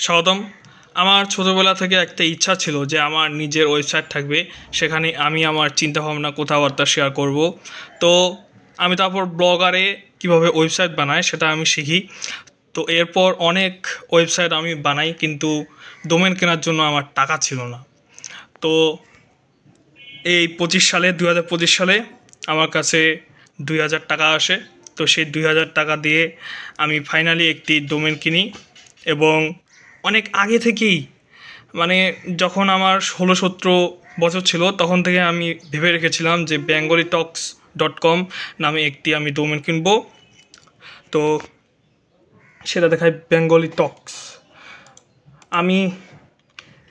স্বাগতম। আমার ছোটোবেলা থেকে একটা ইচ্ছা ছিল যে আমার নিজের ওয়েবসাইট থাকবে, সেখানে আমি আমার চিন্তাভাবনা কথাবার্তা শেয়ার করব। তো আমি তারপর ব্লগারে কিভাবে ওয়েবসাইট বানায় সেটা আমি শিখি। তো এরপর অনেক ওয়েবসাইট আমি বানাই, কিন্তু ডোমেন কেনার জন্য আমার টাকা ছিল না। তো এই 2025 সালে আমার কাছে 2000 টাকা আসে। তো সেই 2000 টাকা দিয়ে আমি ফাইনালি একটি ডোমেন কিনি। এবং অনেক আগে থেকেই, মানে যখন আমার 16-17 বছর ছিল তখন থেকে আমি ভেবে রেখেছিলাম যে bengali-talks.com নামে একটি আমি ডোমেন কিনব। তো সেটা দেখায় বেঙ্গলি টক্স। আমি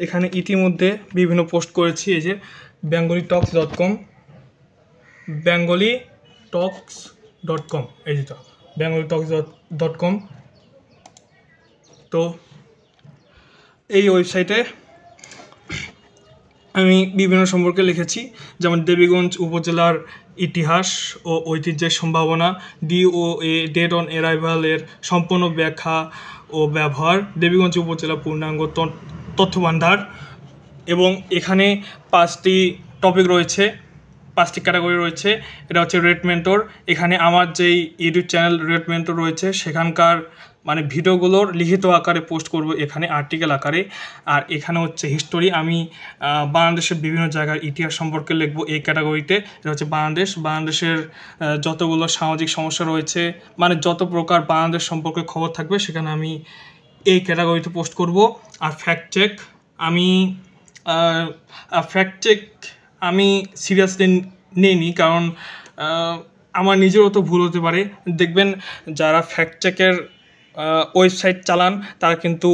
এখানে ইতিমধ্যে বিভিন্ন পোস্ট করেছি, এই যে bengali-talks.com, bengali-talks.com, এই যেটা bengali-talks.com। তো এই ওয়েবসাইটে আমি বিভিন্ন সম্পর্কে লিখেছি, যেমন দেবীগঞ্জ উপজেলার ইতিহাস ও ঐতিহ্যের সম্ভাবনা, DOA ডেট অন অ্যারাইভালের সম্পূর্ণ ব্যাখ্যা ও ব্যবহার, দেবীগঞ্জ উপজেলা পূর্ণাঙ্গ তথ্য ভাণ্ডার। এবং এখানে 5টি টপিক রয়েছে, 5টি ক্যাটাগরি রয়েছে। এটা হচ্ছে রেড মেন্টর। এখানে আমার যেই ইউটিউব চ্যানেল রেড মেন্টর রয়েছে সেখানকার মানে ভিডিওগুলোর লিখিত আকারে পোস্ট করব এখানে, আর্টিকেল আকারে। আর এখানে হচ্ছে হিস্টোরি, আমি বাংলাদেশের বিভিন্ন জায়গার ইতিহাস সম্পর্কে লিখব এই ক্যাটাগরিতে। এটা হচ্ছে বাংলাদেশের যতগুলো সামাজিক সমস্যা রয়েছে, মানে যত প্রকার বাংলাদেশ সম্পর্কে খবর থাকবে সেখানে আমি এই ক্যাটাগরিতে পোস্ট করব। আর ফ্যাক্ট চেক আমি সিরিয়াসলি নিইনি, কারণ আমার নিজেরও তো ভুল হতে পারে। দেখবেন যারা ফ্যাক্ট চেকের ওয়েবসাইট চালান তারা কিন্তু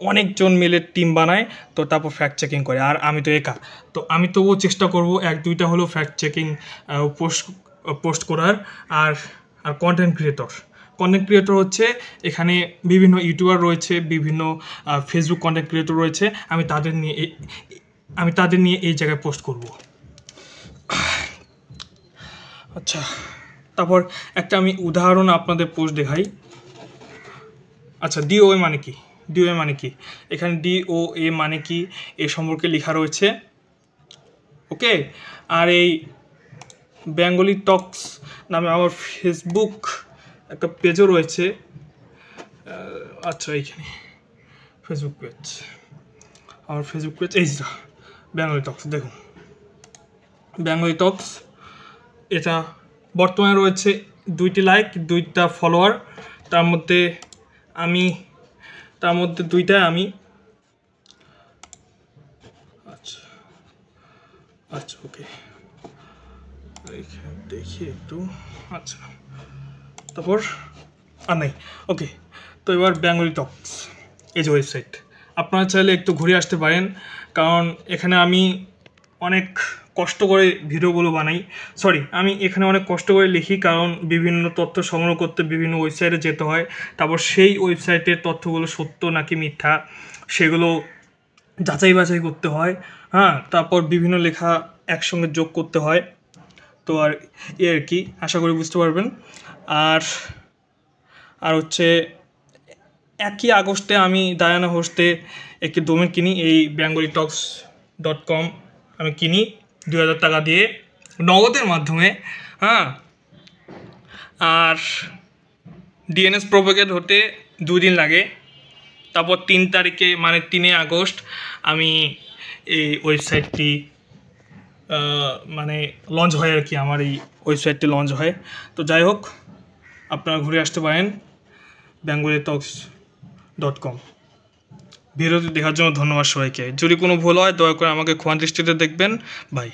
অনেকজন মিলে টিম বানায়, তো তারপর ফ্যাক্ট চেকিং করে। আর আমি তো একা, তো আমি তবুও চেষ্টা করব 1-2টা হলেও ফ্যাক্ট চেকিং পোস্ট করার। আর কন্টেন্ট ক্রিয়েটর হচ্ছে এখানে বিভিন্ন ইউটিউবার রয়েছে, বিভিন্ন ফেসবুক কন্টেন্ট ক্রিয়েটর রয়েছে, আমি তাদের নিয়ে এই জায়গায় পোস্ট করব। আচ্ছা, তারপর একটা আমি উদাহরণ আপনাদের পোস্ট দেখাই। আচ্ছা, DOA মানে কি এখানে DOA মানে কি এ সম্পর্কে লেখা রয়েছে, ওকে। আর এই বেঙ্গলি টক্স নামে আমার ফেসবুক একটা পেজও রয়েছে। আচ্ছা, এইখানে ফেসবুক পেজ, এই যে বেঙ্গলি টক্স, দেখুন বেঙ্গলি টক্স। এটা বর্তমানে রয়েছে 2টি লাইক, 2টা ফলোয়ার, তার মধ্যে 2টায় আমি। আচ্ছা ওকে, দেখি একটু। আচ্ছা, তারপর আর নাই, ওকে। তো এবার বেঙ্গলি টক্স এই যে ওয়েবসাইট, আপনারা চাইলে একটু ঘুরে আসতে পারেন, কারণ এখানে আমি অনেক কষ্ট করে ভিডিওগুলো বানাই। আমি এখানে অনেক কষ্ট করে লিখি, কারণ বিভিন্ন তথ্য সংগ্রহ করতে বিভিন্ন ওয়েবসাইটে যেতে হয়। তারপর সেই ওয়েবসাইটের তথ্যগুলো সত্য নাকি মিথ্যা সেগুলো যাচাই বাছাই করতে হয়, হ্যাঁ। তারপর বিভিন্ন লেখা একসঙ্গে যোগ করতে হয়। তো আর কি, আশা করি বুঝতে পারবেন। আর হচ্ছে 1 আগস্টে আমি ডায়ানা হোস্টে একটি ডোমেন কিনি, এই bengali-talks.com আমি কিনি 2000 টাকা দিয়ে নগদের মাধ্যমে, হ্যাঁ। আর DNS প্রোপাগেট হতে 2 দিন লাগে। তারপর 3 তারিখে মানে 3 আগস্ট আমি এই ওয়েবসাইটটি মানে লঞ্চ হয় আর কি, আমার এই ওয়েবসাইটটি লঞ্চ হয়। তো যাই হোক, আপনারা ঘুরে আসতে পারেন bengali-talks.com। ভিডিওটি দেখার জন্য ধন্যবাদ সবাইকে। যদি কোনো ভুল হয় দয়া করে আমাকে ক্ষমা দৃষ্টিতে দেখবেন। বাই।